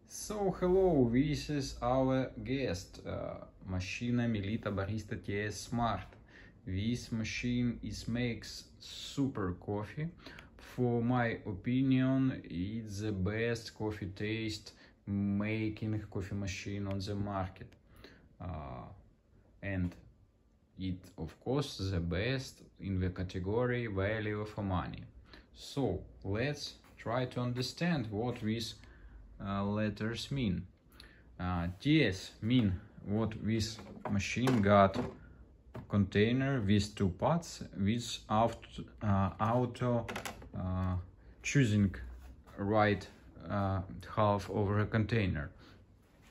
So hello, this is our guest, Machina Melita Barista TS Smart. This machine makes super coffee. For my opinion, it's the best coffee taste making coffee machine on the market. And it of course the best in the category value for money. So let's try to understand what these letters mean. TS mean what this machine got container with two pots with auto choosing right half of a container.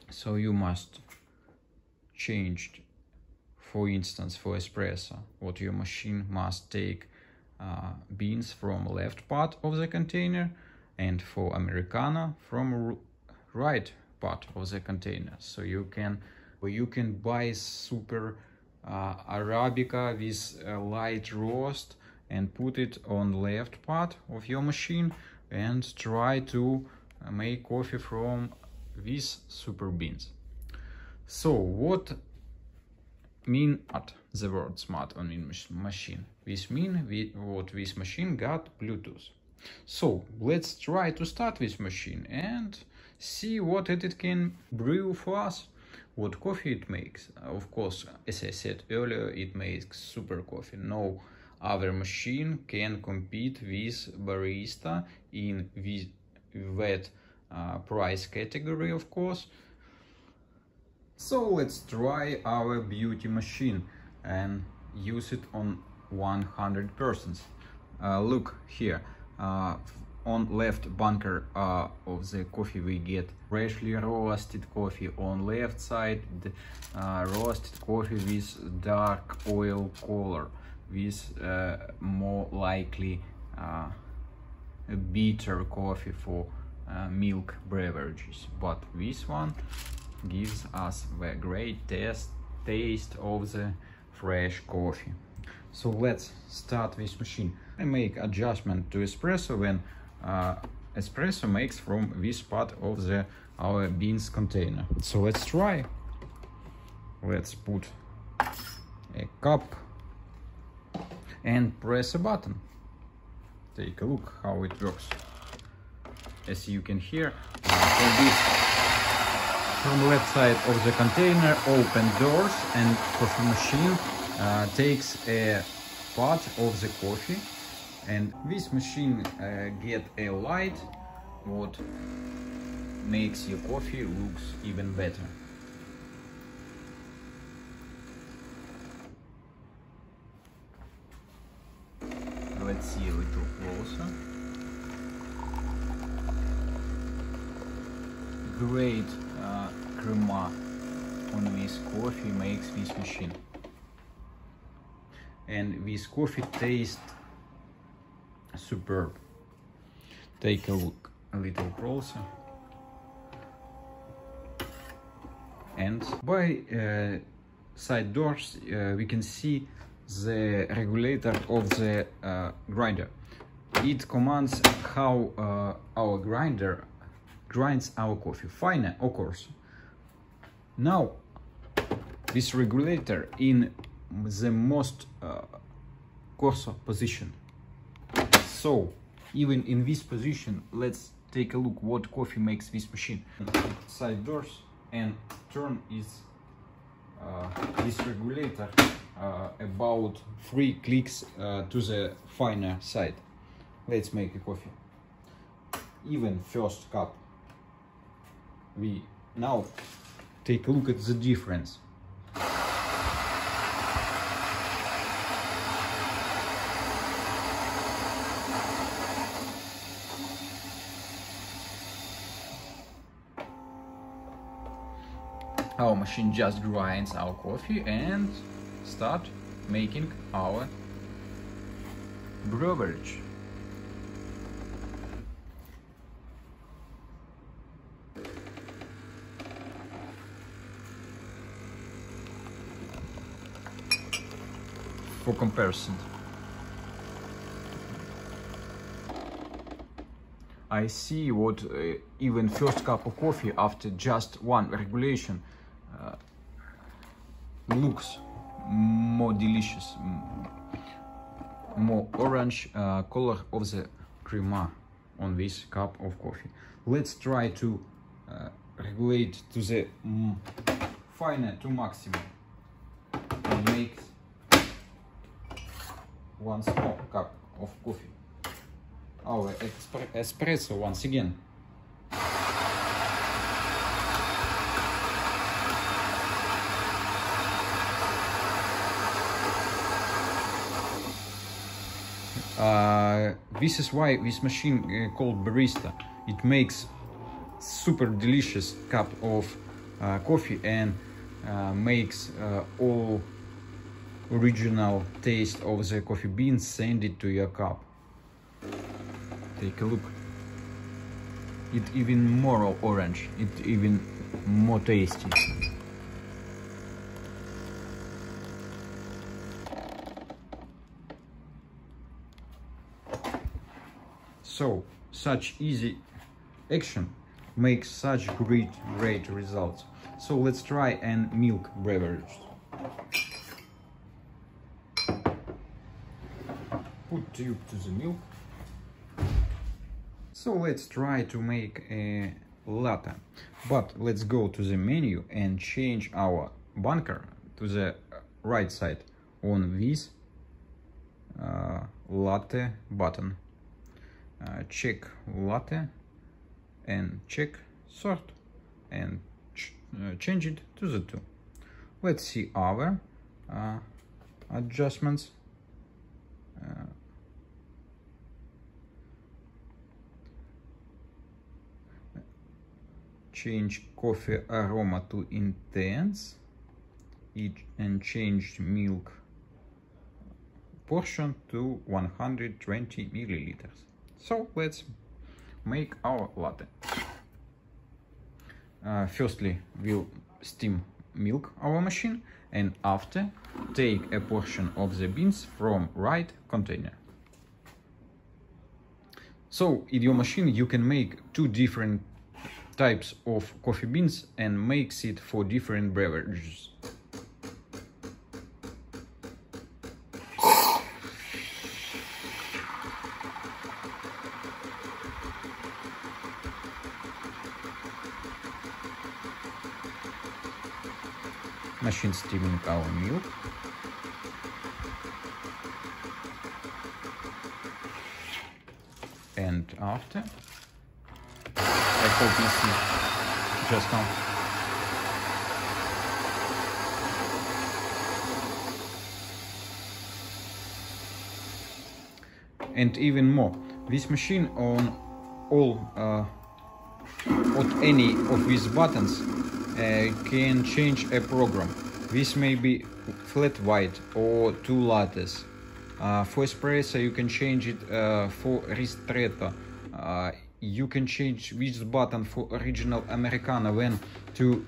So you must change, for instance, for espresso, what your machine must take beans from left part of the container, and for Americano from right part of the container. So you can buy super Arabica with light roast and put it on left part of your machine and try to make coffee from these super beans. So what mean the word smart on machine? This mean what this machine got Bluetooth. So let's try to start this machine and see what it can brew for us, what coffee it makes. Of course, as I said earlier, it makes super coffee. No other machine can compete with Barista in that price category, of course. So let's try our beauty machine and use it on 100%. Look here, on left bunker of the coffee we get freshly roasted coffee. On left side roasted coffee with dark oil color, with more likely bitter coffee for milk beverages. But this one gives us the great taste of the fresh coffee. So let's start this machine. I make adjustment to espresso when espresso makes from this part of our beans container. So let's try. Let's put a cup and press a button. Take a look how it works. As you can hear, from left side of the container open doors and coffee machine takes a part of the coffee, and this machine get a light what makes your coffee looks even better. Let's see a little closer. Great crema on this coffee makes this machine, and this coffee tastes superb. Take a look a little closer, and by side doors we can see the regulator of the grinder. It commands how our grinder grinds our coffee, finer or coarse. Now this regulator in the most coarse position. So even in this position, let's take a look what coffee makes this machine. Side doors and turn this regulator about 3 clicks to the finer side. Let's make a coffee. Even first cup. We now take a look at the difference. Our machine just grinds our coffee and start making our beverage. For comparison, I see what even first cup of coffee after just one regulation looks more delicious, more orange color of the crema on this cup of coffee. Let's try to regulate to the finer to maximum and make one small cup of coffee. Our espresso once again. This is why this machine called barista. It makes super delicious cup of coffee and makes all original taste of the coffee beans send it to your cup. Take a look. It even more orange. It even more tasty. So such easy action makes such great results. So let's try and milk beverage. Put tube to the milk. So let's try to make a latte, but let's go to the menu and change our bunker to the right side on this latte button. Check latte and check sort and change it to the 2. Let's see our adjustments. Change coffee aroma to intense and change milk portion to 120 milliliters. So let's make our latte. Firstly, we'll steam milk our machine, and after take a portion of the beans from right container. So in your machine you can make 2 different types of coffee beans and makes it for different beverages. Machine steaming our milk. And after, I hope you see just now. And even more, this machine on all on any of these buttons can change a program. This may be flat white or 2 lattes. For espresso you can change it for ristretto. You can change this button for original Americano. When to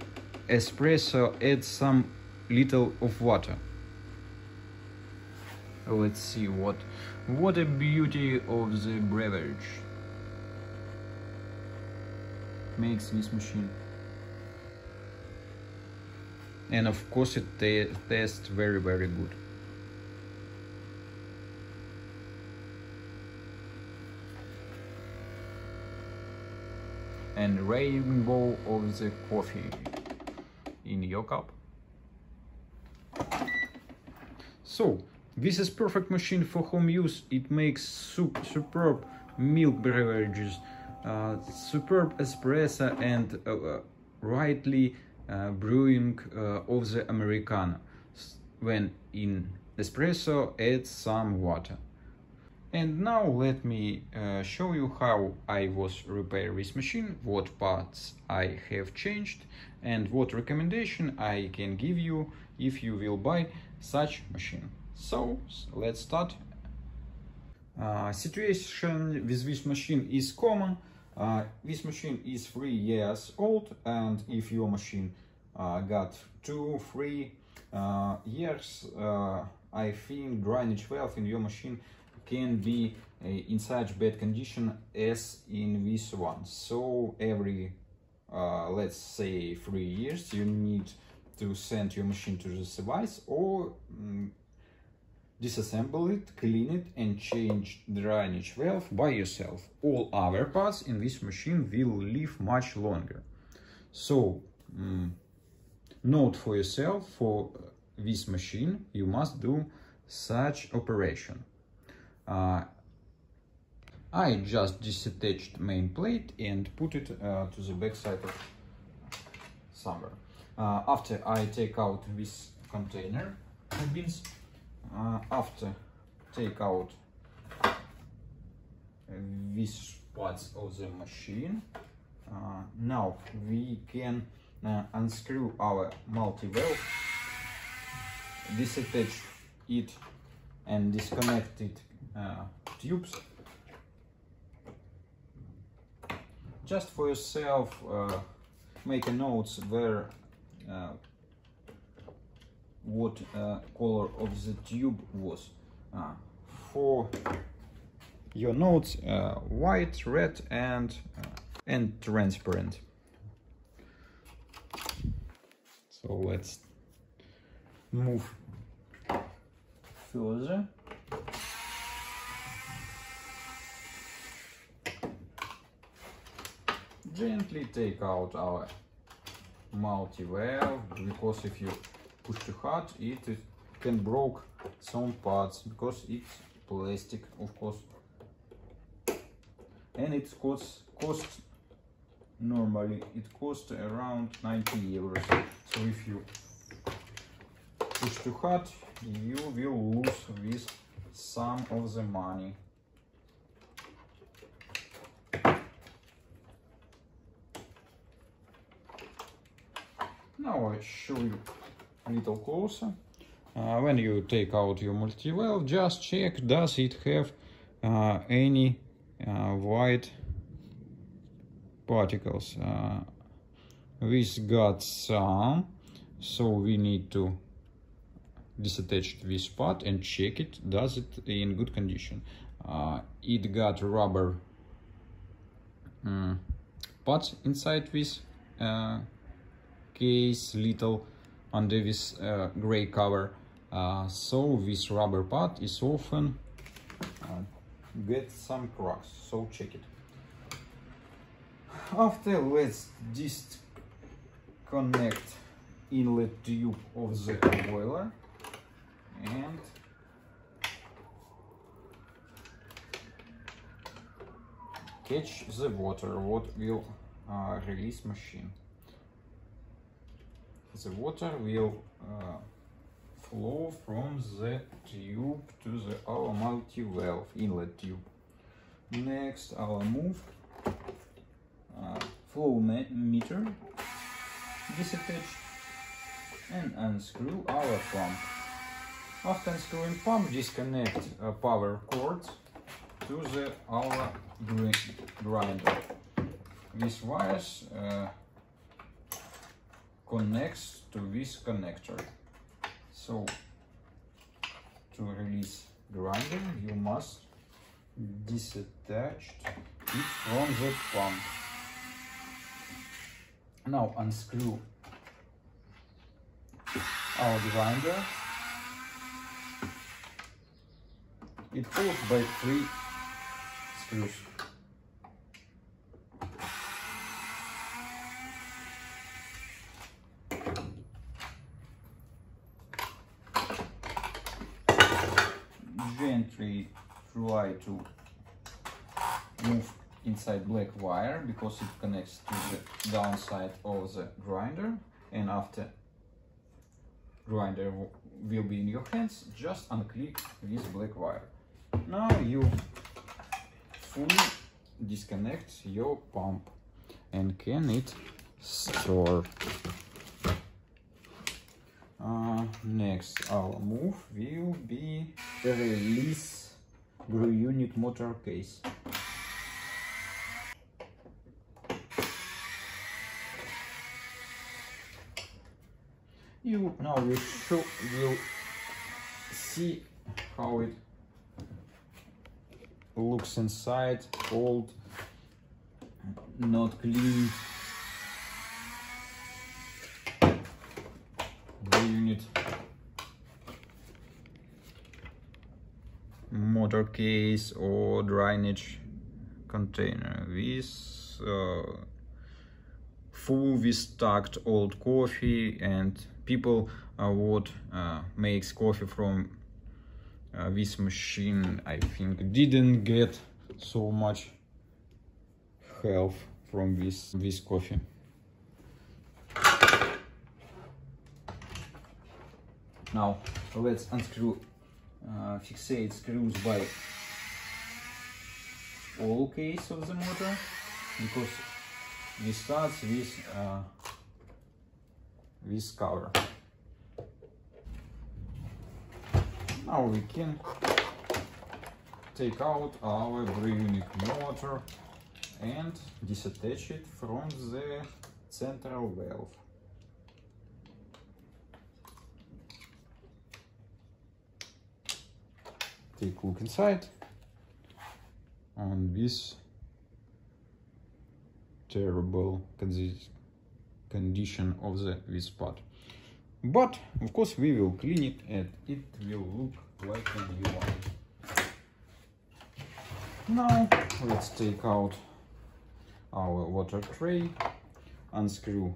espresso add some little of water. Let's see what a beauty of the beverage makes this machine. And of course it tastes very good. And rainbow of the coffee in your cup. So this is perfect machine for home use. It makes superb milk beverages, superb espresso and rightly brewing of the Americano. When in espresso add some water. And now let me show you how I was repair this machine, what parts I have changed and what recommendation I can give you if you will buy such machine. So let's start. Situation with this machine is common. This machine is 3 years old, and if your machine got 2-3 years, I think drainage valve in your machine can be in such bad condition as in this one. So every let's say 3 years you need to send your machine to the service or disassemble it, clean it and change the drainage valve by yourself. All other parts in this machine will live much longer. So note for yourself, for this machine you must do such operation. I just disattached main plate and put it to the back side of somewhere. After I take out this container bins, after take out these parts of the machine, now we can unscrew our multi-valve, disattach it and disconnect it tubes. Just for yourself, make a notes where what color of the tube was. For your notes, white, red and transparent. So let's move further. Gently take out our multi-valve, because if you push too hard it can break some parts, because it's plastic of course, and it costs normally it costs around 90 euros. So if you push too hard you will lose with some of the money. Now I show you a little closer. When you take out your multi-valve, just check does it have any white particles. This got some, so we need to disattach this part and check it, does it in good condition. It got rubber parts inside this case, little under this gray cover, so this rubber part is often get some cracks, so check it. After, let's disconnect inlet tube of the boiler and catch the water what will release machine. The water will flow from the tube to our multi-valve inlet tube. Next, I'll move flow meter, disattach and unscrew our pump. After unscrewing pump, disconnect power cords to our grinder. These wires connects to this connector. So to release grinder you must disattach it from the pump. Now unscrew our grinder. It holds by 3 screws. Gently try to move inside black wire, because it connects to the downside of the grinder, and after grinder will be in your hands, just unclip this black wire. Now you fully disconnect your pump and can it store. Next our move will be the release screw unit motor case. You now will see how it looks inside, old, not cleaned. The unit, motor case or drainage container with full with stacked old coffee, and people what makes coffee from this machine, I think, didn't get so much health from this coffee. Now let's unscrew, fixate screws by all case of the motor, because we start with this cover. Now we can take out our Breunic motor and disattach it from the central valve. Take a look inside on this terrible condition of this part. But of course we will clean it and it will look like a new one. Now let's take out our water tray, unscrew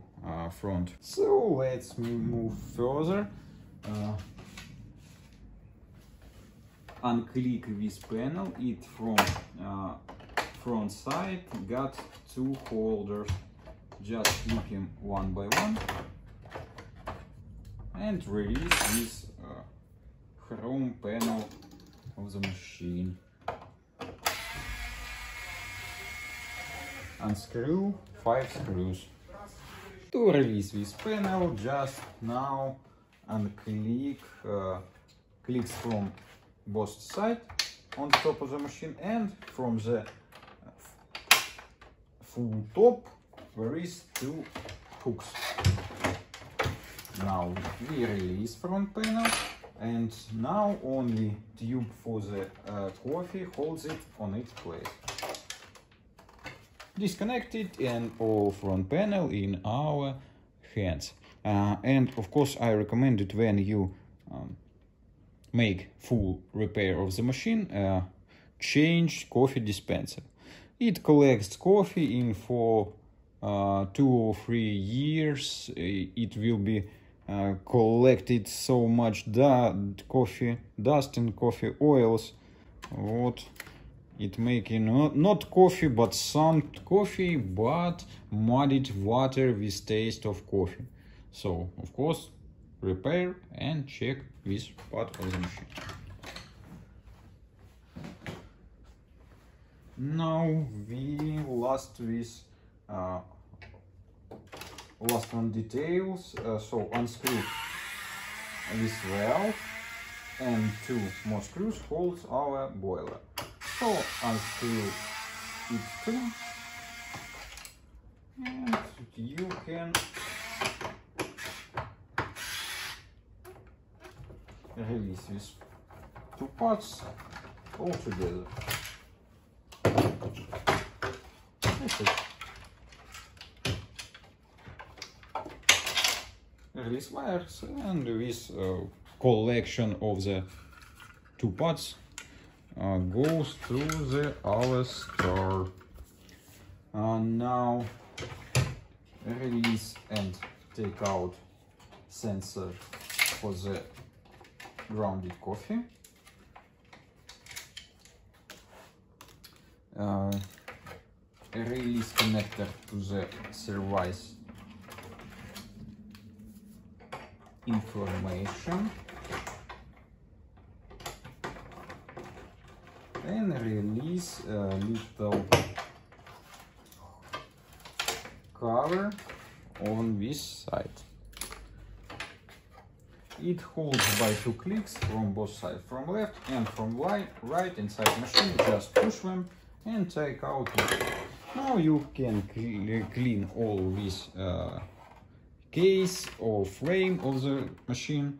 front. So let's move further. Unclick this panel. It from front side got two holders. Just click them one by one and release this chrome panel of the machine. Unscrew 5 screws. To release this panel, just now unclick clicks from both sides on top of the machine, and from the full top there is 2 hooks. Now we release front panel, and now only tube for the coffee holds it on its place. Disconnect it and all front panel in our hands. And of course I recommend it when you make full repair of the machine, change coffee dispenser. It collects coffee in for 2 or 3 years. It will be collected so much coffee dust and coffee oils, what it making not coffee but some coffee, but muddied water with taste of coffee. So of course repair and check this part of the machine. Now we last one details. So unscrew this valve and 2 more screws holds our boiler. So unscrew it too, and you can release these 2 parts all together. That's it. Release wires, and this collection of the 2 parts goes to our store. Now release and take out sensor for the grounded coffee. Release connector to the service information, and release a little cover on this side. It holds by 2 clicks from both sides, from left and from right inside the machine. Just push them and take out. Now you can clean all this case or frame of the machine,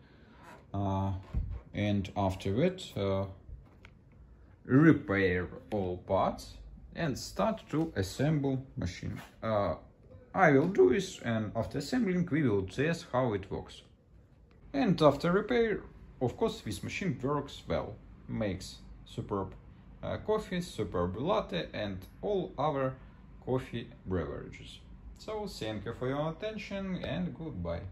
and after that repair all parts and start to assemble machine. I will do this, and after assembling we will test how it works. And after repair, of course, this machine works well, makes superb coffee, superb latte and all other coffee beverages. So thank you for your attention and goodbye.